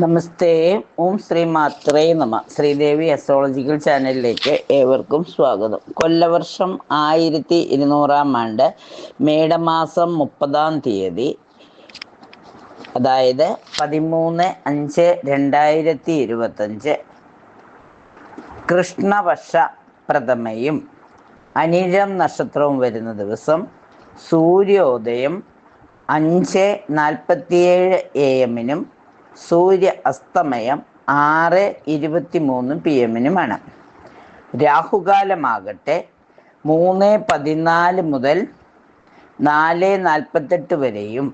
നമസ്തേ. ഓം ശ്രീ മാത്രേ നമ. ശ്രീദേവി അസ്ട്രോളജിക്കൽ ചാനലിലേക്ക് ഏവർക്കും സ്വാഗതം. കൊല്ലവർഷം 1200 മേടമാസം 30 അതായത് 13/5/2025 കൃഷ്ണപക്ഷ പ്രഥമയും അനിഴം നക്ഷത്രവും വരുന്ന ദിവസം സൂര്യോദയം 5:47 AM സൂര്യ അസ്തമയം 6:23 PM രാഹുകാലമാകട്ടെ 3:14 മുതൽ 4:48 വരെയും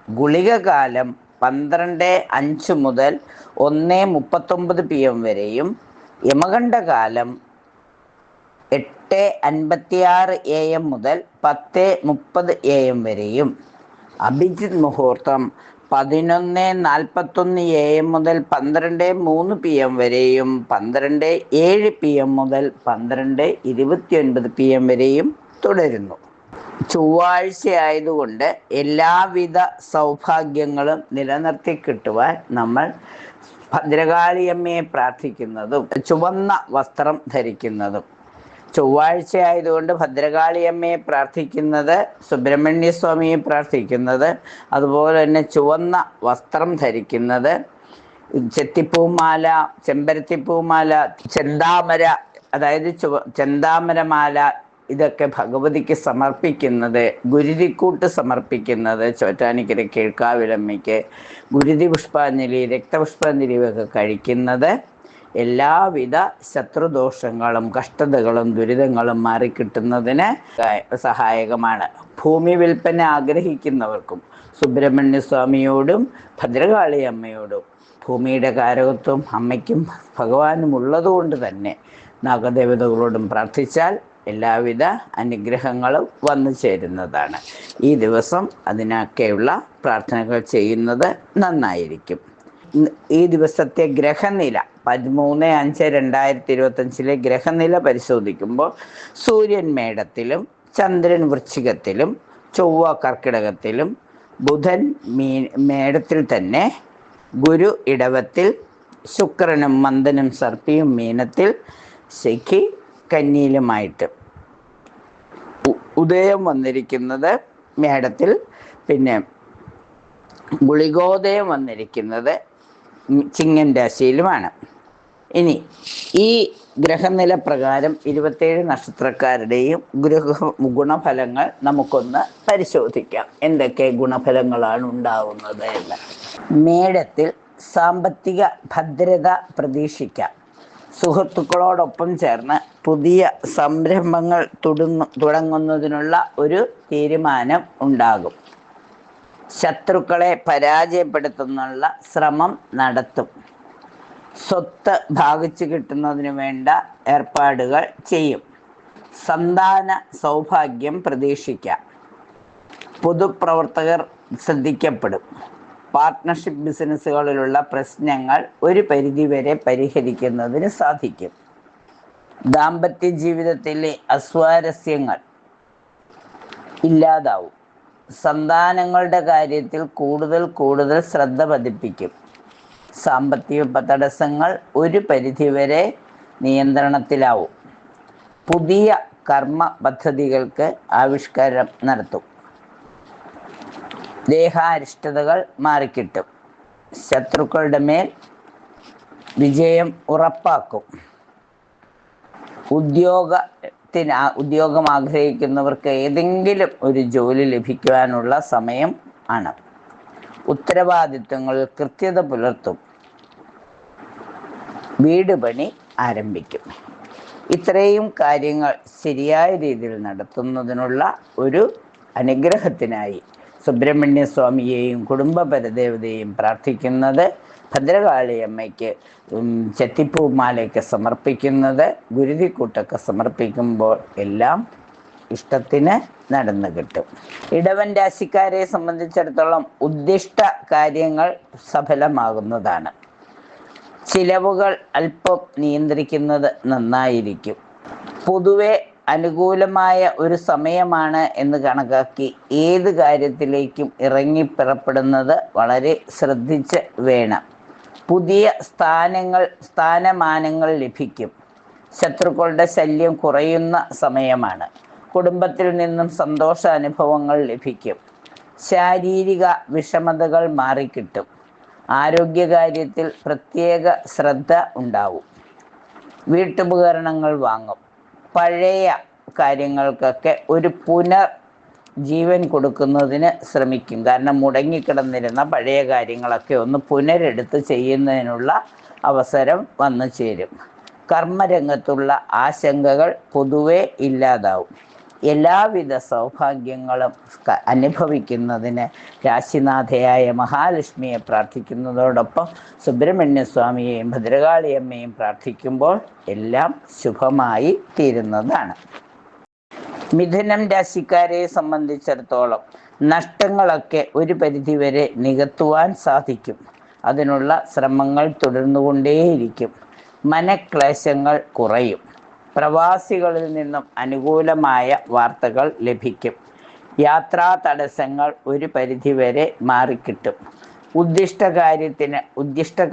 ഗുളികകാലം 12:05 മുതൽ 1:39 PM വരെയും യമകണ്ഠകാലം 8:56 AM മുതൽ 10:30 AM വരെയും അഭിജിത് മുഹൂർത്തം 11:41 AM മുതൽ 12:03 PM വരെയും 12:07 PM മുതൽ 12:29 PM വരെയും തുടരുന്നു. ചൊവ്വാഴ്ചയായതുകൊണ്ട് എല്ലാവിധ സൗഭാഗ്യങ്ങളും നിലനിർത്തി കിട്ടുവാൻ നമ്മൾ ഭദ്രകാളിയമ്മയെ പ്രാർത്ഥിക്കുന്നതും ചുവന്ന വസ്ത്രം ധരിക്കുന്നതും, ചൊവ്വാഴ്ചയായതുകൊണ്ട് ഭദ്രകാളിയമ്മയെ പ്രാർത്ഥിക്കുന്നത്, സുബ്രഹ്മണ്യസ്വാമിയെ പ്രാർത്ഥിക്കുന്നത്, അതുപോലെ തന്നെ ചുവന്ന വസ്ത്രം ധരിക്കുന്നത്, ചെത്തിപ്പൂമാല, ചെമ്പരത്തിപ്പൂമാല, ചെന്താമര, അതായത് ചെന്താമരമാല, ഇതൊക്കെ ഭഗവതിക്ക് സമർപ്പിക്കുന്നത്, ഗുരുതിക്കൂട്ട് സമർപ്പിക്കുന്നത്, ചോറ്റാനിക്കര കേൾക്കാവിലമ്മയ്ക്ക് ഗുരുതി പുഷ്പാഞ്ജലി, രക്തപുഷ്പാഞ്ജലി ഒക്കെ കഴിക്കുന്നത് എല്ലാവിധ ശത്രുദോഷങ്ങളും കഷ്ടതകളും ദുരിതങ്ങളും മാറിക്കിട്ടുന്നതിന് സഹായകമാണ്. ഭൂമി വിൽപ്പന ആഗ്രഹിക്കുന്നവർക്കും സുബ്രഹ്മണ്യസ്വാമിയോടും ഭദ്രകാളി അമ്മയോടും ഭൂമിയുടെ കാരകത്വം അമ്മയ്ക്കും ഭഗവാനും ഉള്ളതുകൊണ്ട് തന്നെ നാഗദേവതകളോടും പ്രാർത്ഥിച്ചാൽ എല്ലാവിധ അനുഗ്രഹങ്ങളും വന്നു ചേരുന്നതാണ്. ഈ ദിവസം അതിനൊക്കെയുള്ള പ്രാർത്ഥനകൾ ചെയ്യുന്നത് നന്നായിരിക്കും. ഈ ദിവസത്തെ ഗ്രഹനില 13/5/2025 ഗ്രഹനില പരിശോധിക്കുമ്പോൾ സൂര്യൻ മേടത്തിലും ചന്ദ്രൻ വൃശ്ചികത്തിലും ചൊവ്വ കർക്കിടകത്തിലും ബുധൻ മേടത്തിൽ തന്നെ, ഗുരു ഇടവത്തിൽ, ശുക്രനും മന്ദനും സർപ്പിയും മീനത്തിൽ, ശഖി കന്നിയിലുമായിട്ട് ഉദയം വന്നിരിക്കുന്നത് മേടത്തിൽ, പിന്നെ ഗുളികോദയം വന്നിരിക്കുന്നത് ചിങ്ങൻ രാശിയിലുമാണ്. ഇനി ഈ ഗ്രഹനില പ്രകാരം 27 നക്ഷത്രക്കാരുടെയും ഗുണഫലങ്ങൾ നമുക്കൊന്ന് പരിശോധിക്കാം. എന്തൊക്കെ ഗുണഫലങ്ങളാണ് ഉണ്ടാവുന്നത് എന്ന്. മേടത്തിൽ സാമ്പത്തിക ഭദ്രത പ്രതീക്ഷിക്കാം. സുഹൃത്തുക്കളോടൊപ്പം ചേർന്ന് പുതിയ സംരംഭങ്ങൾ തുടങ്ങുന്നതിനുള്ള ഒരു തീരുമാനം ഉണ്ടാകും. ശത്രുക്കളെ പരാജയപ്പെടുത്തുന്നുള്ള ശ്രമം നടത്തും. സ്വത്ത് ഭാഗിച്ചു കിട്ടുന്നതിന് വേണ്ട ഏർപ്പാടുകൾ ചെയ്യും. സന്താന സൗഭാഗ്യം പ്രതീക്ഷിക്കാം. പൊതുപ്രവർത്തകർ ശ്രദ്ധിക്കപ്പെടും. പാർട്ട്ണർഷിപ്പ് ബിസിനസ്സുകളിലുള്ള പ്രശ്നങ്ങൾ ഒരു പരിധിവരെ പരിഹരിക്കുന്നതിന് സാധിക്കും. ദാമ്പത്യ ജീവിതത്തിലെ അസ്വാരസ്യങ്ങൾ ഇല്ലാതാവും. സന്താനങ്ങളുടെ കാര്യത്തിൽ കൂടുതൽ ശ്രദ്ധ പതിപ്പിക്കും. സാമ്പത്തിക തടസ്സങ്ങൾ ഒരു പരിധിവരെ നിയന്ത്രണത്തിലാവും. പുതിയ കർമ്മ പദ്ധതികൾക്ക് ആവിഷ്കാരം നടത്തും. ദേഹാരിഷ്ടതകൾ മാറിക്കിട്ടും. ശത്രുക്കളുടെ മേൽ വിജയം ഉറപ്പാക്കും. ഉദ്യോഗം ആഗ്രഹിക്കുന്നവർക്ക് ഏതെങ്കിലും ഒരു ജോലി ലഭിക്കുവാനുള്ള സമയം ആണ്. ഉത്തരവാദിത്വങ്ങളിൽ കൃത്യത പുലർത്തും. വീട് പണി ആരംഭിക്കും. ഇത്രയും കാര്യങ്ങൾ ശരിയായ രീതിയിൽ നടത്തുന്നതിനുള്ള ഒരു അനുഗ്രഹത്തിനായി സുബ്രഹ്മണ്യസ്വാമിയെയും കുടുംബ പരദേവതയെയും പ്രാർത്ഥിക്കുന്നത്, ഭദ്രകാളി അമ്മയ്ക്ക് ചെത്തിപ്പൂമാലയൊക്കെ സമർപ്പിക്കുന്നത്, ഗുരുതിക്കൂട്ടൊക്കെ സമർപ്പിക്കുമ്പോൾ എല്ലാം ഇഷ്ടത്തിന് നടന്നു കിട്ടും. ഇടവൻ രാശിക്കാരെ സംബന്ധിച്ചിടത്തോളം ഉദ്ദിഷ്ട കാര്യങ്ങൾ സഫലമാകുന്നതാണ്. ചിലവുകൾ അല്പം നിയന്ത്രിക്കുന്നത് നന്നായിരിക്കും. പൊതുവെ അനുകൂലമായ ഒരു സമയമാണ് എന്ന് കണക്കാക്കി ഏത് കാര്യത്തിലേക്കും ഇറങ്ങി പുറപ്പെടുന്നത് വളരെ ശ്രദ്ധിച്ച് വേണം. പുതിയ സ്ഥാനമാനങ്ങൾ ലഭിക്കും. ശത്രുക്കളുടെ ശല്യം കുറയുന്ന സമയമാണ്. കുടുംബത്തിൽ നിന്നും സന്തോഷാനുഭവങ്ങൾ ലഭിക്കും. ശാരീരിക വിഷമതകൾ മാറിക്കിട്ടും. ആരോഗ്യകാര്യത്തിൽ പ്രത്യേക ശ്രദ്ധ ഉണ്ടാവും. വീട്ടുപകരണങ്ങൾ വാങ്ങും. പഴയ കാര്യങ്ങൾക്കൊക്കെ ഒരു ജീവൻ കൊടുക്കുന്നതിന് ശ്രമിക്കും. കാരണം മുടങ്ങിക്കിടന്നിരുന്ന പഴയ കാര്യങ്ങളൊക്കെ ഒന്ന് പുനരെടുത്ത് ചെയ്യുന്നതിനുള്ള അവസരം വന്നു ചേരും. കർമ്മരംഗത്തുള്ള ആശങ്കകൾ പൊതുവെ ഇല്ലാതാവും. എല്ലാവിധ സൗഭാഗ്യങ്ങളും അനുഭവിക്കുന്നതിന് രാശിനാഥയായ മഹാലക്ഷ്മിയെ പ്രാർത്ഥിക്കുന്നതോടൊപ്പം സുബ്രഹ്മണ്യസ്വാമിയെയും ഭദ്രകാളിയമ്മയും പ്രാർത്ഥിക്കുമ്പോൾ എല്ലാം ശുഭമായി തീരുന്നതാണ്. മിഥുനം രാശിക്കാരെ സംബന്ധിച്ചിടത്തോളം നഷ്ടങ്ങളൊക്കെ ഒരു പരിധിവരെ നികത്തുവാൻ സാധിക്കും. അതിനുള്ള ശ്രമങ്ങൾ തുടർന്നുകൊണ്ടേയിരിക്കും. മനക്ലേശങ്ങൾ കുറയും. പ്രവാസികളിൽ നിന്നും അനുകൂലമായ വാർത്തകൾ ലഭിക്കും. യാത്രാ തടസ്സങ്ങൾ ഒരു പരിധിവരെ മാറിക്കിട്ടും. ഉദ്ദിഷ്ട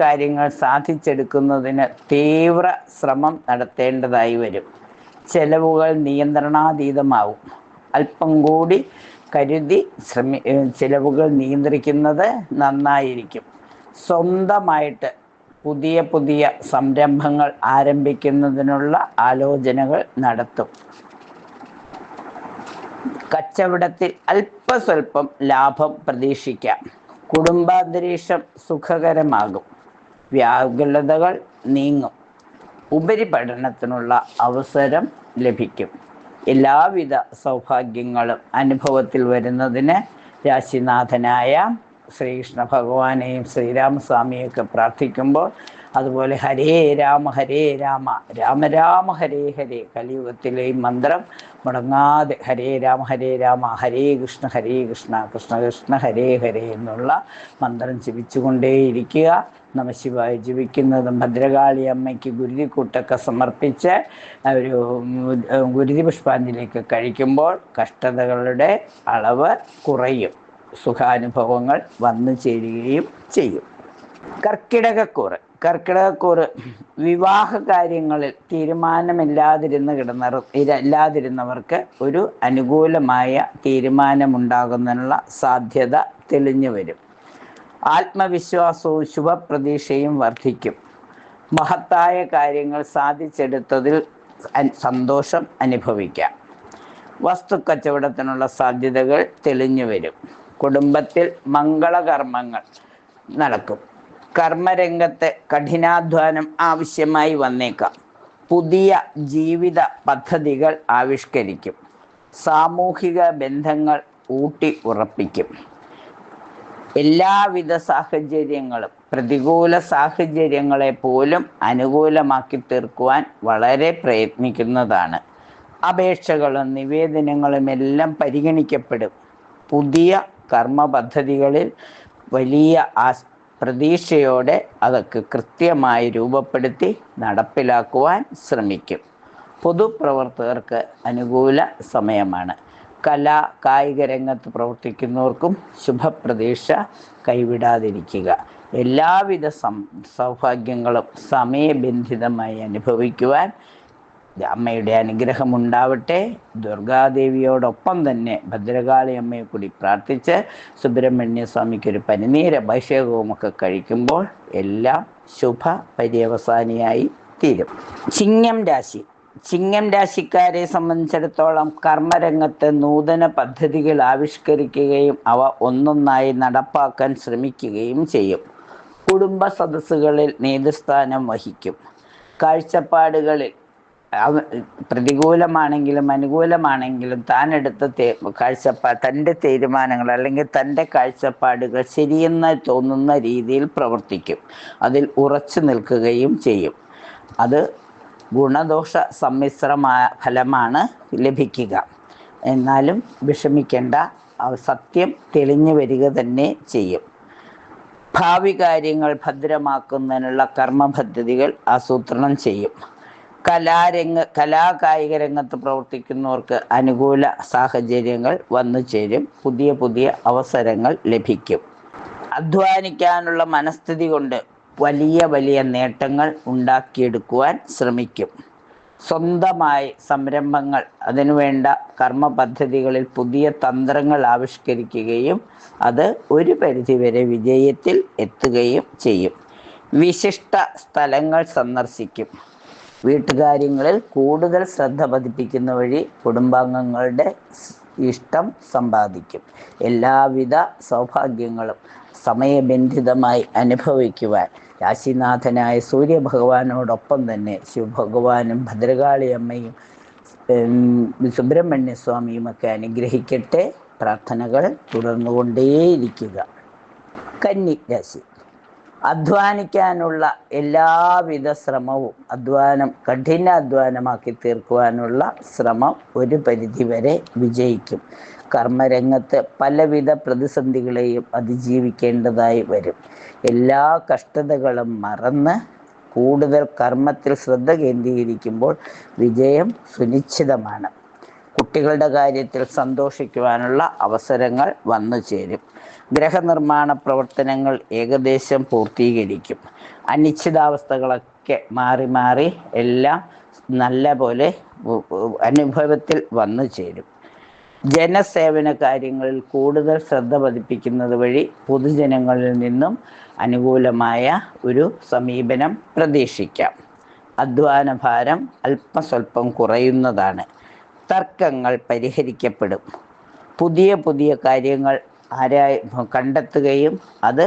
കാര്യങ്ങൾ സാധിച്ചെടുക്കുന്നതിന് തീവ്ര ശ്രമം നടത്തേണ്ടതായി വരും. ചെലവുകൾ നിയന്ത്രണാതീതമാവും. അല്പം കൂടി കരുതി ചെലവുകൾ നിയന്ത്രിക്കുന്നത് നന്നായിരിക്കും. സ്വന്തമായിട്ട് പുതിയ സംരംഭങ്ങൾ ആരംഭിക്കുന്നതിനുള്ള ആലോചനകൾ നടത്തും. കച്ചവടത്തിൽ അല്പസ്വല്പം ലാഭം പ്രതീക്ഷിക്കാം. കുടുംബാന്തരീക്ഷം സുഖകരമാകും. വ്യാകുലതകൾ നീങ്ങും. ഉപരിപഠനത്തിനുള്ള അവസരം ലഭിക്കും. എല്ലാവിധ സൗഭാഗ്യങ്ങളും അനുഭവത്തിൽ വരുന്നതിന് രാശിനാഥനായ ശ്രീകൃഷ്ണ ഭഗവാനെയും ശ്രീരാമസ്വാമിയൊക്കെ പ്രാർത്ഥിക്കുമ്പോൾ, അതുപോലെ ഹരേ രാമ രാമ രാമ ഹരേ ഹരേ, കലിയുഗത്തിലെ ഈ മന്ത്രം മുടങ്ങാതെ ഹരേ രാമ ഹരേ കൃഷ്ണ കൃഷ്ണ കൃഷ്ണ ഹരേ ഹരേ എന്നുള്ള മന്ത്രം ജപിച്ചുകൊണ്ടേയിരിക്കുക. നമഃശിവായ ജപിക്കുന്നതും ഭദ്രകാളി അമ്മയ്ക്ക് ഗുരുതിക്കൂട്ടൊക്കെ സമർപ്പിച്ച് ഒരു ഗുരുതി പുഷ്പാഞ്ജലിയൊക്കെ കഴിക്കുമ്പോൾ കഷ്ടതകളുടെ അളവ് കുറയും. സുഖാനുഭവങ്ങൾ വന്നു ചേരുകയും ചെയ്യും. കർക്കിടകക്കൂറ് വിവാഹ കാര്യങ്ങളിൽ തീരുമാനമില്ലാതിരുന്നവർക്ക് ഒരു അനുകൂലമായ തീരുമാനമുണ്ടാകുന്നതിനുള്ള സാധ്യത തെളിഞ്ഞു വരും. ആത്മവിശ്വാസവും ശുഭപ്രതീക്ഷയും വർദ്ധിക്കും. മഹത്തായ കാര്യങ്ങൾ സാധിച്ചെടുത്തതിൽ സന്തോഷം അനുഭവിക്കാം. വസ്തുക്കച്ചവടത്തിനുള്ള സാധ്യതകൾ തെളിഞ്ഞു വരും. കുടുംബത്തിൽ മംഗളകർമ്മങ്ങൾ നടക്കും. കർമ്മരംഗത്ത് കഠിനാധ്വാനം ആവശ്യമായി വന്നേക്കാം. പുതിയ ജീവിത പദ്ധതികൾ ആവിഷ്കരിക്കും. സാമൂഹിക ബന്ധങ്ങൾ ഊട്ടി ഉറപ്പിക്കും. എല്ലാവിധ സാഹചര്യങ്ങളും പ്രതികൂല സാഹചര്യങ്ങളെ പോലും അനുകൂലമാക്കി തീർക്കുവാൻ വളരെ പ്രയത്നിക്കുന്നതാണ്. അപേക്ഷകളും നിവേദനങ്ങളും എല്ലാം പരിഗണിക്കപ്പെടും. പുതിയ കർമ്മ പദ്ധതികളിൽ വലിയ പ്രതീക്ഷയോടെ അതൊക്കെ കൃത്യമായി രൂപപ്പെടുത്തി നടപ്പിലാക്കുവാൻ ശ്രമിക്കും. പൊതുപ്രവർത്തകർക്ക് അനുകൂല സമയമാണ്. കായിക രംഗത്ത് പ്രവർത്തിക്കുന്നവർക്കും ശുഭപ്രതീക്ഷ കൈവിടാതിരിക്കുക. എല്ലാവിധ സൗഭാഗ്യങ്ങളും സമയബന്ധിതമായി അനുഭവിക്കുവാൻ അമ്മയുടെ അനുഗ്രഹം ഉണ്ടാവട്ടെ. ദുർഗാദേവിയോടൊപ്പം തന്നെ ഭദ്രകാളി അമ്മയെ കൂടി പ്രാർത്ഥിച്ച് സുബ്രഹ്മണ്യ സ്വാമിക്കൊരു പനിനീര അഭിഷേകവും ഒക്കെ കഴിക്കുമ്പോൾ എല്ലാം ശുഭ പര്യവസാനിയായി തീരും. ചിങ്ങം രാശിക്കാരെ സംബന്ധിച്ചിടത്തോളം കർമ്മരംഗത്ത് നൂതന പദ്ധതികൾ ആവിഷ്കരിക്കുകയും അവ ഒന്നൊന്നായി നടപ്പാക്കാൻ ശ്രമിക്കുകയും ചെയ്യും. കുടുംബ സദസ്സുകളിൽ നേതൃസ്ഥാനം വഹിക്കും. കാഴ്ചപ്പാടുകളിൽ പ്രതികൂലമാണെങ്കിലും അനുകൂലമാണെങ്കിലും തൻ്റെ തീരുമാനങ്ങൾ അല്ലെങ്കിൽ തൻ്റെ കാഴ്ചപ്പാടുകൾ ശരിയെന്ന് തോന്നുന്ന രീതിയിൽ പ്രവർത്തിക്കും. അതിൽ ഉറച്ചു നിൽക്കുകയും ചെയ്യും. അത് ഗുണദോഷ സമ്മിശ്രമായ ഫലമാണ് ലഭിക്കുക. എന്നാലും വിഷമിക്കേണ്ട, സത്യം തെളിഞ്ഞു വരിക തന്നെ ചെയ്യും. ഭാവി കാര്യങ്ങൾ ഭദ്രമാക്കുന്നതിനുള്ള കർമ്മ പദ്ധതികൾ ആസൂത്രണം ചെയ്യും. കായിക രംഗത്ത് പ്രവർത്തിക്കുന്നവർക്ക് അനുകൂല സാഹചര്യങ്ങൾ വന്നു ചേരും. പുതിയ അവസരങ്ങൾ ലഭിക്കും. അധ്വാനിക്കാനുള്ള മനസ്ഥിതി കൊണ്ട് വലിയ വലിയ നേട്ടങ്ങൾ ഉണ്ടാക്കിയെടുക്കുവാൻ ശ്രമിക്കും. സ്വന്തമായി സംരംഭങ്ങൾ, അതിനുവേണ്ട കർമ്മ പദ്ധതികളിൽ പുതിയ തന്ത്രങ്ങൾ ആവിഷ്കരിക്കുകയും അത് ഒരു പരിധിവരെ വിജയത്തിൽ എത്തുകയും ചെയ്യും. വിശിഷ്ട സ്ഥലങ്ങൾ സന്ദർശിക്കും. വീട്ടുകാര്യങ്ങളിൽ കൂടുതൽ ശ്രദ്ധ പതിപ്പിക്കുന്ന വഴി കുടുംബാംഗങ്ങളുടെ ഇഷ്ടം സമ്പാദിക്കും. എല്ലാവിധ സൗഭാഗ്യങ്ങളും സമയബന്ധിതമായി അനുഭവിക്കുവാൻ രാശിനാഥനായ സൂര്യഭഗവാനോടൊപ്പം തന്നെ ശിവഭഗവാനും ഭദ്രകാളി അമ്മയും സുബ്രഹ്മണ്യ സ്വാമിയുമൊക്കെ അനുഗ്രഹിക്കട്ടെ. പ്രാർത്ഥനകൾ തുടർന്നുകൊണ്ടേയിരിക്കുക. കന്നി രാശി. അധ്വാനിക്കാനുള്ള എല്ലാവിധ ശ്രമവും കഠിനാധ്വാനമാക്കി തീർക്കുവാനുള്ള ശ്രമം ഒരു പരിധിവരെ വിജയിക്കും. കർമ്മരംഗത്ത് പലവിധ പ്രതിസന്ധികളെയും അതിജീവിക്കേണ്ടതായി വരും. എല്ലാ കഷ്ടതകളും മറന്ന് കൂടുതൽ കർമ്മത്തിൽ ശ്രദ്ധ കേന്ദ്രീകരിക്കുമ്പോൾ വിജയം സുനിശ്ചിതമാണ്. കുട്ടികളുടെ കാര്യത്തിൽ സന്തോഷിക്കുവാനുള്ള അവസരങ്ങൾ വന്നു ചേരും. ഗ്രഹനിർമ്മാണ പ്രവർത്തനങ്ങൾ ഏകദേശം പൂർത്തീകരിക്കും. അനിശ്ചിതാവസ്ഥകളൊക്കെ മാറി മാറി എല്ലാം നല്ല പോലെ അനുഭവത്തിൽ വന്നു ചേരും. ജനസേവന കാര്യങ്ങളിൽ കൂടുതൽ ശ്രദ്ധ പതിപ്പിക്കുന്നത് വഴി പൊതുജനങ്ങളിൽ നിന്നും അനുകൂലമായ ഒരു സമീപനം പ്രതീക്ഷിക്കാം. അധ്വാന ഭാരം അല്പസ്വല്പം കുറയുന്നതാണ്. തർക്കങ്ങൾ പരിഹരിക്കപ്പെടും. പുതിയ പുതിയ കാര്യങ്ങൾ കണ്ടെത്തുകയും അത്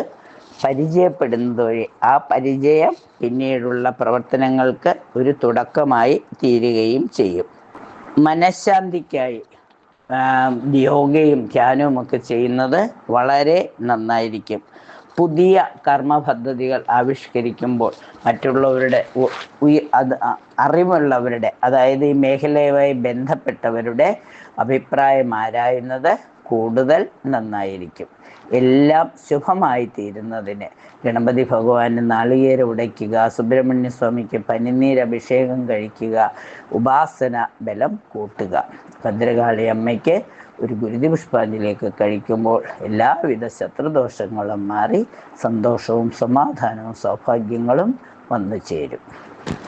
പരിചയപ്പെടുന്നത് വഴി ആ പരിചയം പിന്നീടുള്ള പ്രവർത്തനങ്ങൾക്ക് ഒരു തുടക്കമായി തീരുകയും ചെയ്യും. മനഃശാന്തിക്കായി യോഗയും ധ്യാനവും ഒക്കെ ചെയ്യുന്നത് വളരെ നന്നായിരിക്കും. പുതിയ കർമ്മ പദ്ധതികൾ ആവിഷ്കരിക്കുമ്പോൾ മറ്റുള്ളവരുടെ അറിവുള്ളവരുടെ, അതായത് ഈ മേഖലയുമായി ബന്ധപ്പെട്ടവരുടെ അഭിപ്രായം ആരായുന്നത് കൂടുതൽ നന്നായിരിക്കും. എല്ലാം ശുഭമായി തീരുന്നതിന് ഗണപതി ഭഗവാന് നാളികേരം ഉടയ്ക്കുക, സുബ്രഹ്മണ്യ സ്വാമിക്ക് പനിനീര് അഭിഷേകം കഴിക്കുക, ഉപാസന ബലം കൂട്ടുക. ഭദ്രകാളി അമ്മയ്ക്ക് ഒരു ഗുരുതി പുഷ്പാഞ്ജലിയൊക്കെ കഴിക്കുമ്പോൾ എല്ലാവിധ ശത്രുദോഷങ്ങളും മാറി സന്തോഷവും സമാധാനവും സൗഭാഗ്യങ്ങളും വന്നു ചേരും.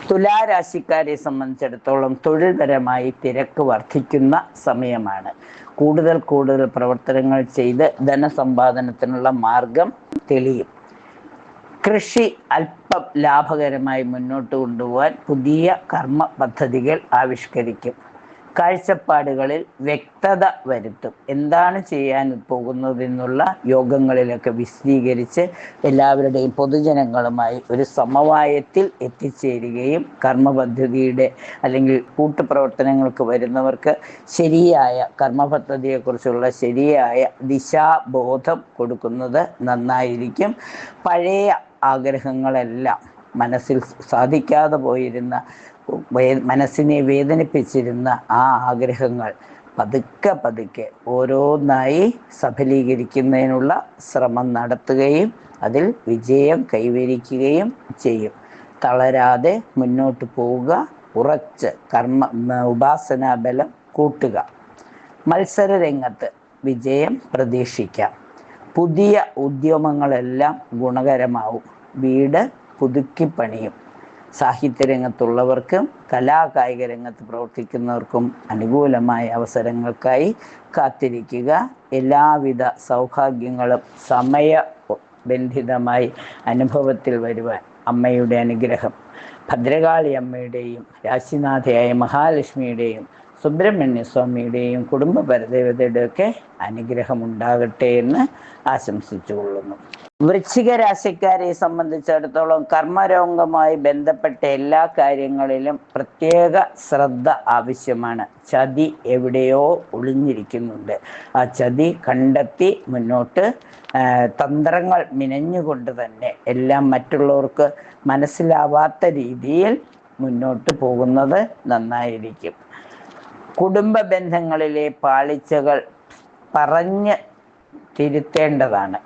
തുലാരാശിക്കാരെ സംബന്ധിച്ചിടത്തോളം തൊഴിൽപരമായി തിരക്ക് വർദ്ധിക്കുന്ന സമയമാണ്. കൂടുതൽ പ്രവർത്തനങ്ങൾ ചെയ്ത് ധനസമ്പാദനത്തിനുള്ള മാർഗം തെളിയും. കൃഷി അല്പം ലാഭകരമായി മുന്നോട്ട് കൊണ്ടുപോകാൻ പുതിയ കർമ്മ പദ്ധതികൾ ആവിഷ്കരിക്കും. കാഴ്ചപ്പാടുകളിൽ വ്യക്തത വരുത്തും. എന്താണ് ചെയ്യാൻ പോകുന്നതെന്നുള്ള യോഗങ്ങളിലൊക്കെ വിശദീകരിച്ച് എല്ലാവരുടെയും പൊതുജനങ്ങളുമായി ഒരു സമവായത്തിൽ എത്തിച്ചേരുകയും കർമ്മ പദ്ധതിയുടെ അല്ലെങ്കിൽ കൂട്ടുപ്രവർത്തനങ്ങൾക്ക് വരുന്നവർക്ക് ശരിയായ കർമ്മ പദ്ധതിയെക്കുറിച്ചുള്ള ശരിയായ ദിശാബോധം കൊടുക്കുന്നത് നന്നായിരിക്കും. പഴയ ആഗ്രഹങ്ങളെല്ലാം, മനസ്സിൽ സാധിക്കാതെ പോയിരുന്ന, മനസ്സിനെ വേദനിപ്പിച്ചിരുന്ന ആ ആഗ്രഹങ്ങൾ പതുക്കെ ഓരോന്നായി സഫലീകരിക്കുന്നതിനുള്ള ശ്രമം നടത്തുകയും അതിൽ വിജയം കൈവരിക്കുകയും ചെയ്യും. തളരാതെ മുന്നോട്ട് പോവുക. ഉറച്ച് ഉപാസനാ ബലം കൂട്ടുക. മത്സര രംഗത്ത് വിജയം പ്രതീക്ഷിക്കാം. പുതിയ ഉദ്യമങ്ങളെല്ലാം ഗുണകരമാവും. വീട് പുതുക്കി പണിയും. സാഹിത്യരംഗത്തുള്ളവർക്കും കലാകായിക രംഗത്ത് പ്രവർത്തിക്കുന്നവർക്കും അനുകൂലമായ അവസരങ്ങൾക്കായി കാത്തിരിക്കുക. എല്ലാവിധ സൗഭാഗ്യങ്ങളും സമയബന്ധിതമായി അനുഭവത്തിൽ വരുവാൻ അമ്മയുടെ അനുഗ്രഹം, ഭദ്രകാളി അമ്മയുടെയും രാശിനാഥയായ മഹാലക്ഷ്മിയുടെയും സുബ്രഹ്മണ്യ സ്വാമിയുടെയും കുടുംബ പരദേവതയുടെയൊക്കെ അനുഗ്രഹം ഉണ്ടാകട്ടെ എന്ന് ആശംസിച്ചുകൊള്ളുന്നു. വൃശ്ചിക രാശിക്കാരെ സംബന്ധിച്ചിടത്തോളം കർമ്മരോഗവുമായി ബന്ധപ്പെട്ട എല്ലാ കാര്യങ്ങളിലും പ്രത്യേക ശ്രദ്ധ ആവശ്യമാണ്. ചതി എവിടെയോ ഒളിഞ്ഞിരിക്കുന്നുണ്ട്. ആ ചതി കണ്ടെത്തി മുന്നോട്ട് തന്ത്രങ്ങൾ മിനഞ്ഞുകൊണ്ട് തന്നെ എല്ലാം മറ്റുള്ളവർക്ക് മനസ്സിലാവാത്ത രീതിയിൽ മുന്നോട്ട് പോകുന്നത് നന്നായിരിക്കും. കുടുംബ ബന്ധങ്ങളിലെ പാളിച്ചകൾ പറഞ്ഞ് തിരുത്തേണ്ടതാണ്.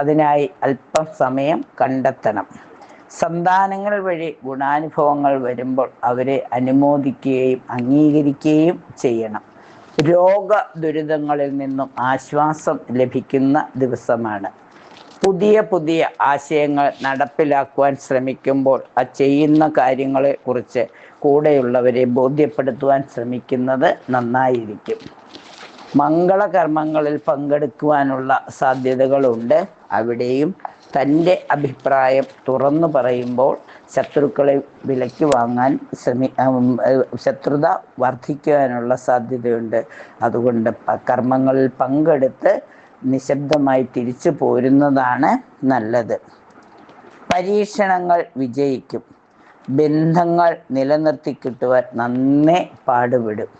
അതിനായി അല്പം സമയം കണ്ടെത്തണം. സന്താനങ്ങൾ വഴി ഗുണാനുഭവങ്ങൾ വരുമ്പോൾ അവരെ അനുമോദിക്കുകയും അംഗീകരിക്കുകയും ചെയ്യണം. രോഗ ദുരിതങ്ങളിൽ നിന്നും ആശ്വാസം ലഭിക്കുന്ന ദിവസമാണ്. പുതിയ പുതിയ ആശയങ്ങൾ നടപ്പിലാക്കുവാൻ ശ്രമിക്കുമ്പോൾ ആ ചെയ്യുന്ന കാര്യങ്ങളെ കുറിച്ച് കൂടെയുള്ളവരെ ബോധ്യപ്പെടുത്തുവാൻ ശ്രമിക്കുന്നത് നന്നായിരിക്കും. മംഗളകർമ്മങ്ങളിൽ പങ്കെടുക്കുവാനുള്ള സാധ്യതകളുണ്ട്. അവിടെയും തൻ്റെ അഭിപ്രായം തുറന്നു പറയുമ്പോൾ ശത്രുക്കളെ വിലയ്ക്ക് വാങ്ങാൻ ശത്രുത വർദ്ധിക്കുവാനുള്ള സാധ്യതയുണ്ട്. അതുകൊണ്ട് കർമ്മങ്ങളിൽ പങ്കെടുത്ത് നിശബ്ദമായി തിരിച്ചു പോരുന്നതാണ് നല്ലത്. പരീക്ഷണങ്ങൾ വിജയിക്കും. ബന്ധങ്ങൾ നിലനിർത്തി കിട്ടുവാൻ നന്നേ പാടുപെടും.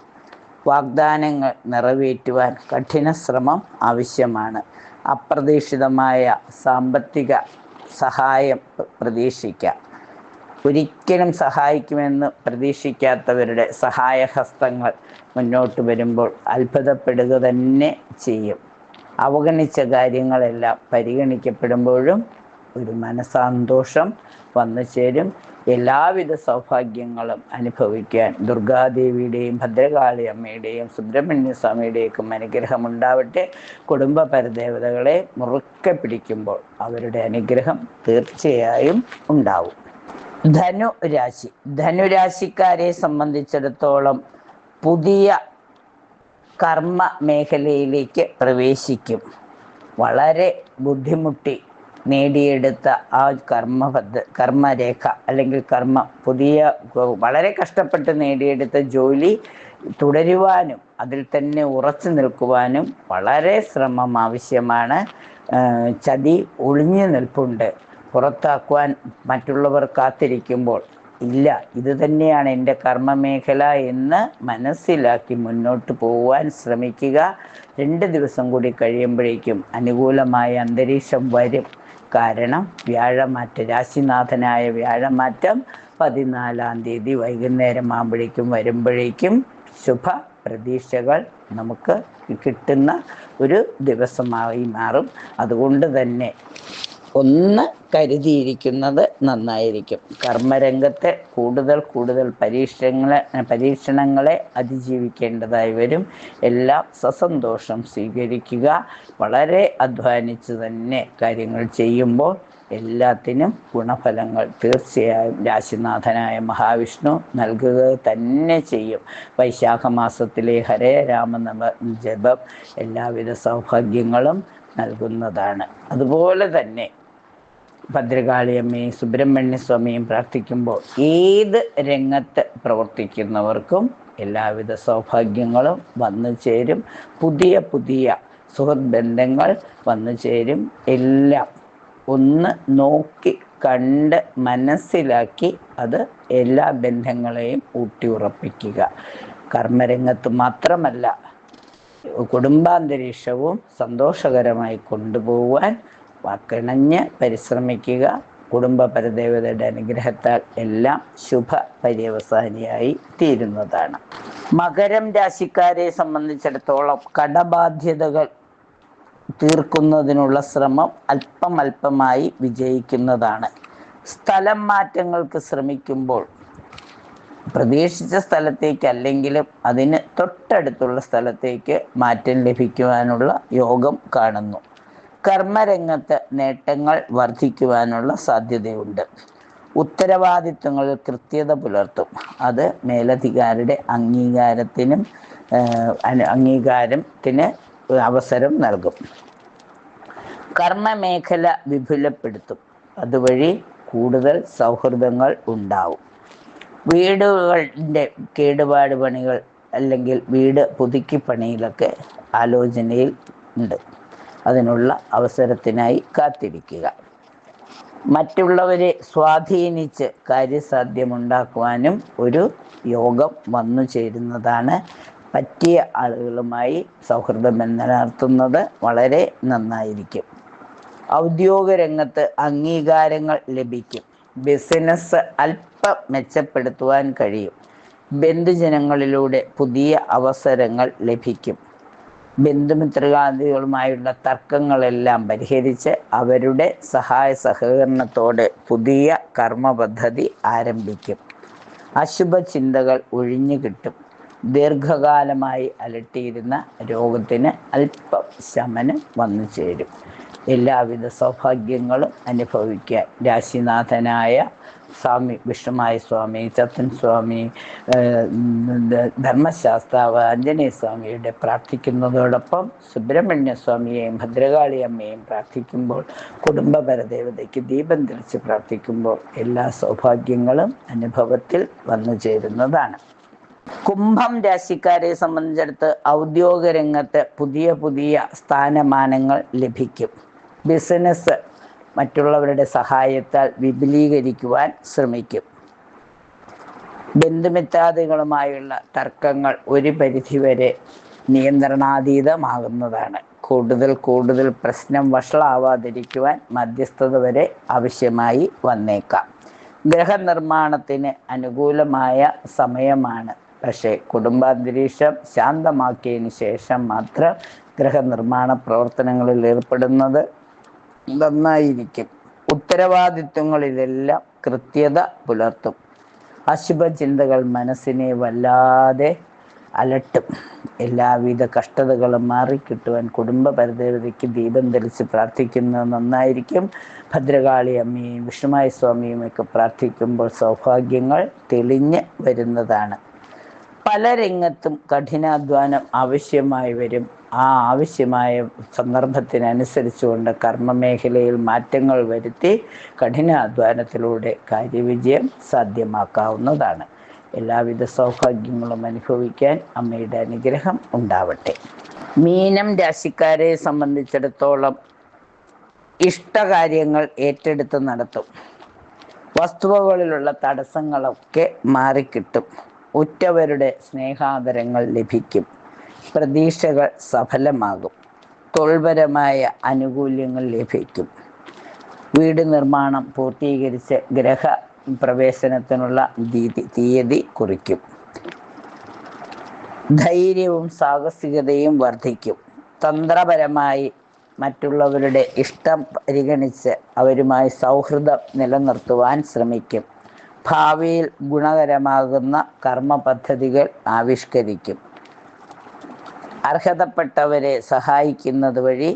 വാഗ്ദാനങ്ങൾ നിറവേറ്റുവാൻ കഠിന ശ്രമം ആവശ്യമാണ്. അപ്രതീക്ഷിതമായ സാമ്പത്തിക സഹായം പ്രതീക്ഷിക്കാം. ഒരിക്കലും സഹായിക്കുമെന്ന് പ്രതീക്ഷിക്കാത്തവരുടെ സഹായഹസ്തങ്ങൾ മുന്നോട്ട് വരുമ്പോൾ അത്ഭുതപ്പെടുക തന്നെ ചെയ്യും. അവഗണിച്ച കാര്യങ്ങളെല്ലാം പരിഗണിക്കപ്പെടുമ്പോഴും ഒരു മനസ്സന്തോഷം വന്നു ചേരും. എല്ലാവിധ സൗഭാഗ്യങ്ങളും അനുഭവിക്കാൻ ദുർഗാദേവിയുടെയും ഭദ്രകാളി അമ്മയുടെയും സുബ്രഹ്മണ്യ സ്വാമിയുടെയും അനുഗ്രഹം ഉണ്ടാവട്ടെ. കുടുംബ പരദേവതകളെ മുറുക്കെ പിടിക്കുമ്പോൾ അവരുടെ അനുഗ്രഹം തീർച്ചയായും ഉണ്ടാവും. ധനുരാശി. ധനുരാശിക്കാരെ സംബന്ധിച്ചിടത്തോളം പുതിയ കർമ്മ മേഖലയിലേക്ക് പ്രവേശിക്കും. വളരെ ബുദ്ധിമുട്ടി നേടിയെടുത്ത ആ കർമ്മരേഖ അല്ലെങ്കിൽ വളരെ കഷ്ടപ്പെട്ട് നേടിയെടുത്ത ജോലി തുടരുവാനും അതിൽ തന്നെ ഉറച്ചു നിൽക്കുവാനും വളരെ ശ്രമം ആവശ്യമാണ്. ചതി ഒളിഞ്ഞു നിൽപ്പുണ്ട്. പുറത്താക്കുവാൻ മറ്റുള്ളവർ കാത്തിരിക്കുമ്പോൾ ഇല്ല, ഇത് തന്നെയാണ് എൻ്റെ കർമ്മമേഖല എന്ന് മനസ്സിലാക്കി മുന്നോട്ട് പോകാൻ ശ്രമിക്കുക. 2 ദിവസം കൂടി കഴിയുമ്പോഴേക്കും അനുകൂലമായ അന്തരീക്ഷം വരും. കാരണം വ്യാഴമാറ്റം, രാശിനാഥനായ വ്യാഴമാറ്റം 14-ാം തീയതി വൈകുന്നേരം വരുമ്പോഴേക്കും ശുഭ പ്രതീക്ഷകൾ നമുക്ക് കിട്ടുന്ന ഒരു ദിവസമായി മാറും. അതുകൊണ്ട് തന്നെ ഒന്ന് കരുതിയിരിക്കുന്നത് നന്നായിരിക്കും. കർമ്മരംഗത്തെ കൂടുതൽ പരീക്ഷണങ്ങളെ അതിജീവിക്കേണ്ടതായി വരും. എല്ലാം സസന്തോഷം സ്വീകരിക്കുക. വളരെ അധ്വാനിച്ച് തന്നെ കാര്യങ്ങൾ ചെയ്യുമ്പോൾ എല്ലാത്തിനും ഗുണഫലങ്ങൾ തീർച്ചയായും രാശിനാഥനായ മഹാവിഷ്ണു നൽകുക തന്നെ ചെയ്യും. വൈശാഖ മാസത്തിലെ ഹരേ രാമനാമ ജപം എല്ലാവിധ സൗഭാഗ്യങ്ങളും നൽകുന്നതാണ്. അതുപോലെ തന്നെ ഭദ്രകാളിയമ്മയും സുബ്രഹ്മണ്യ സ്വാമിയും പ്രാർത്ഥിക്കുമ്പോൾ ഏത് രംഗത്ത് പ്രവർത്തിക്കുന്നവർക്കും എല്ലാവിധ സൗഭാഗ്യങ്ങളും വന്നു ചേരും. പുതിയ സുഹൃത്ത് ബന്ധങ്ങൾ വന്നു ചേരും. എല്ലാം ഒന്ന് നോക്കി കണ്ട് മനസ്സിലാക്കി അത് എല്ലാ ബന്ധങ്ങളെയും ഊട്ടിയുറപ്പിക്കുക. കർമ്മരംഗത്ത് മാത്രമല്ല, കുടുംബാന്തരീക്ഷവും സന്തോഷകരമായി കൊണ്ടുപോകാൻ വാക്കിണഞ്ഞ് പരിശ്രമിക്കുക. കുടുംബ പരദേവതയുടെ അനുഗ്രഹത്താൽ എല്ലാം ശുഭ പര്യവസാനിയായി തീരുന്നതാണ്. മകരം രാശിക്കാരെ സംബന്ധിച്ചിടത്തോളം കടബാധ്യതകൾ തീർക്കുന്നതിനുള്ള ശ്രമം അല്പമായി വിജയിക്കുന്നതാണ്. സ്ഥലം മാറ്റങ്ങൾക്ക് ശ്രമിക്കുമ്പോൾ പ്രതീക്ഷിച്ച സ്ഥലത്തേക്ക് അല്ലെങ്കിലും അതിന് തൊട്ടടുത്തുള്ള സ്ഥലത്തേക്ക് മാറ്റം ലഭിക്കുവാനുള്ള യോഗം കാണുന്നു. കർമ്മരംഗത്ത് നേട്ടങ്ങൾ വർദ്ധിക്കുവാനുള്ള സാധ്യതയുണ്ട്. ഉത്തരവാദിത്വങ്ങളിൽ കൃത്യത പുലർത്തും. അത് മേലധികാരിയുടെ അംഗീകാരത്തിന് അവസരം നൽകും. കർമ്മമേഖല വിപുലപ്പെടുത്തും. അതുവഴി കൂടുതൽ സൗഹൃദങ്ങൾ ഉണ്ടാവും. വീടുകളുടെ കേടുപാട് പണികൾ അല്ലെങ്കിൽ വീട് പുതുക്കി പണിയിലൊക്കെ ആലോചനയിൽ ഉണ്ട്. അതിനുള്ള അവസരത്തിനായി കാത്തിരിക്കുക. മറ്റുള്ളവരെ സ്വാധീനിച്ച് കാര്യസാധ്യമുണ്ടാക്കുവാനും ഒരു യോഗം വന്നു ചേരുന്നതാണ്. പറ്റിയ ആളുകളുമായി സൗഹൃദബന്ധം നടത്തുന്നത് വളരെ നന്നായിരിക്കും. ഔദ്യോഗിക രംഗത്ത് അംഗീകാരങ്ങൾ ലഭിക്കും. ബിസിനസ് അല്പം മെച്ചപ്പെടുത്തുവാൻ കഴിയും. ബന്ധുജനങ്ങളിലൂടെ പുതിയ അവസരങ്ങൾ ലഭിക്കും. ബന്ധുമിത്രാദികളുമായുള്ള തർക്കങ്ങളെല്ലാം പരിഹരിച്ച് അവരുടെ സഹായ സഹകരണത്തോടെ പുതിയ കർമ്മ പദ്ധതി ആരംഭിക്കും. അശുഭ ചിന്തകൾ ഒഴിഞ്ഞു കിട്ടും. ദീർഘകാലമായി അലട്ടിയിരുന്ന രോഗത്തിന് അല്പം ശമനം വന്നു ചേരും. എല്ലാവിധ സൗഭാഗ്യങ്ങളും അനുഭവിക്കാൻ രാശിനാഥനായ സ്വാമി വിഷ്ണുമായ സ്വാമി, ചത്തൻ സ്വാമി, ധർമ്മശാസ്താവ് ആഞ്ജനേയ സ്വാമിയുടെ പ്രാർത്ഥിക്കുന്നതോടൊപ്പം സുബ്രഹ്മണ്യ സ്വാമിയെയും ഭദ്രകാളി അമ്മയെയും പ്രാർത്ഥിക്കുമ്പോൾ, കുടുംബ പരദേവതയ്ക്ക് ദീപം തെളിച്ച് പ്രാർത്ഥിക്കുമ്പോൾ എല്ലാ സൗഭാഗ്യങ്ങളും അനുഭവത്തിൽ വന്നു ചേരുന്നതാണ്. കുംഭം രാശിക്കാരെ സംബന്ധിച്ചിടത്ത് ഔദ്യോഗിക രംഗത്ത് പുതിയ പുതിയ സ്ഥാനമാനങ്ങൾ ലഭിക്കും. ബിസിനസ് മറ്റുള്ളവരുടെ സഹായത്താൽ വിപുലീകരിക്കുവാൻ ശ്രമിക്കും. ബന്ധുമിത്രാദികളുമായുള്ള തർക്കങ്ങൾ ഒരു പരിധിവരെ നിയന്ത്രണാതീതമാകുന്നതാണ്. കൂടുതൽ പ്രശ്നം വഷളാവാതിരിക്കുവാൻ മധ്യസ്ഥത വരെ ആവശ്യമായി വന്നേക്കാം. ഗ്രഹനിർമ്മാണത്തിന് അനുകൂലമായ സമയമാണ്. പക്ഷേ കുടുംബാന്തരീക്ഷം ശാന്തമാക്കിയതിന് ശേഷം മാത്രം ഗ്രഹനിർമ്മാണ പ്രവർത്തനങ്ങളിൽ ഏർപ്പെടുന്നത് നന്നായിരിക്കും. ഉത്തരവാദിത്വങ്ങളിലെല്ലാം കൃത്യത പുലർത്തും. അശുഭചിന്തകൾ മനസ്സിനെ വല്ലാതെ അലട്ടും. എല്ലാവിധ കഷ്ടതകളും മാറിക്കിട്ടുവാൻ കുടുംബ പരദേവതയ്ക്ക് ദീപം തെളിച്ച് പ്രാർത്ഥിക്കുന്നത് നന്നായിരിക്കും. ഭദ്രകാളി അമ്മയും വിഷ്ണുമായ സ്വാമിയും ഒക്കെ പ്രാർത്ഥിക്കുമ്പോൾ സൗഭാഗ്യങ്ങൾ തെളിഞ്ഞ് വരുന്നതാണ്. പല രംഗത്തും കഠിനാധ്വാനം ആവശ്യമായി വരും. ആ ആവശ്യമായ സന്ദർഭത്തിനനുസരിച്ചുകൊണ്ട് കർമ്മമേഖലയിൽ മാറ്റങ്ങൾ വരുത്തി കഠിനാധ്വാനത്തിലൂടെ കാര്യവിജയം സാധ്യമാക്കാവുന്നതാണ്. എല്ലാവിധ സൗഭാഗ്യങ്ങളും അനുഭവിക്കാൻ അമ്മയുടെ അനുഗ്രഹം ഉണ്ടാവട്ടെ. മീനം രാശിക്കാരെ സംബന്ധിച്ചിടത്തോളം ഇഷ്ടകാര്യങ്ങൾ ഏറ്റെടുത്ത് നടത്തും. വസ്തുവകളിലുള്ള തടസ്സങ്ങളൊക്കെ മാറിക്കിട്ടും. ഉറ്റവരുടെ സ്നേഹാദരങ്ങൾ ലഭിക്കും. പ്രതീക്ഷകൾ സഫലമാകും. തൊഴിൽപരമായ ആനുകൂല്യങ്ങൾ ലഭിക്കും. വീട് നിർമ്മാണം പൂർത്തീകരിച്ച് ഗ്രഹ പ്രവേശനത്തിനുള്ള തീയതി കുറിക്കും. ധൈര്യവും സാഹസികതയും വർദ്ധിക്കും. തന്ത്രപരമായി മറ്റുള്ളവരുടെ ഇഷ്ടം പരിഗണിച്ച് അവരുമായി സൗഹൃദം നിലനിർത്തുവാൻ ശ്രമിക്കും. ഭാവിയിൽ ഗുണകരമാകുന്ന കർമ്മ പദ്ധതികൾ ആവിഷ്കരിക്കും. അർഹതപ്പെട്ടവരെ സഹായിക്കുന്നത് വഴി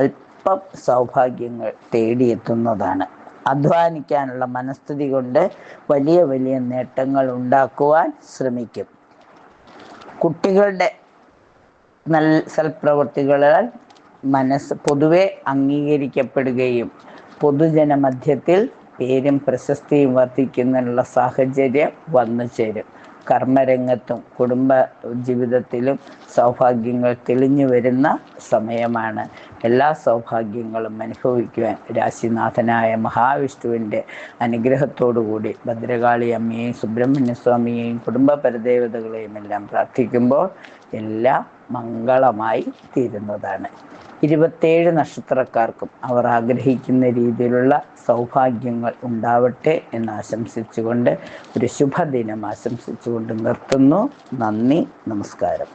അല്പം സൗഭാഗ്യങ്ങൾ തേടിയെത്തുന്നതാണ്. അധ്വാനിക്കാനുള്ള മനസ്ഥിതി കൊണ്ട് വലിയ നേട്ടങ്ങൾ ഉണ്ടാക്കുവാൻ ശ്രമിക്കും. കുട്ടികളുടെ സൽപ്രവൃത്തികളാൽ മനസ്സ് പൊതുവെ അംഗീകരിക്കപ്പെടുകയും പൊതുജനമധ്യത്തിൽ പേരും പ്രശസ്തിയും വർദ്ധിക്കുന്നതിനുള്ള സാഹചര്യം വന്നു ചേരും. കർമ്മരംഗത്തും കുടുംബ ജീവിതത്തിലും സൗഭാഗ്യങ്ങൾ തെളിഞ്ഞു വരുന്ന സമയമാണ്. എല്ലാ സൗഭാഗ്യങ്ങളും അനുഭവിക്കുവാൻ രാശിനാഥനായ മഹാവിഷ്ണുവിൻ്റെ അനുഗ്രഹത്തോടുകൂടി ഭദ്രകാളി അമ്മയെയും സുബ്രഹ്മണ്യ സ്വാമിയെയും കുടുംബ പരദേവതകളെയും എല്ലാം പ്രാർത്ഥിക്കുമ്പോൾ എല്ലാം മംഗളമായി തീരുന്നതാണ്. 27 നക്ഷത്രക്കാർക്കും അവർ ആഗ്രഹിക്കുന്ന രീതിയിലുള്ള സൗഭാഗ്യങ്ങൾ ഉണ്ടാവട്ടെ എന്ന് ആശംസിച്ചുകൊണ്ട് ഒരു ശുഭദിനം ആശംസിച്ചുകൊണ്ട് നിർത്തുന്നു. നന്ദി, നമസ്കാരം.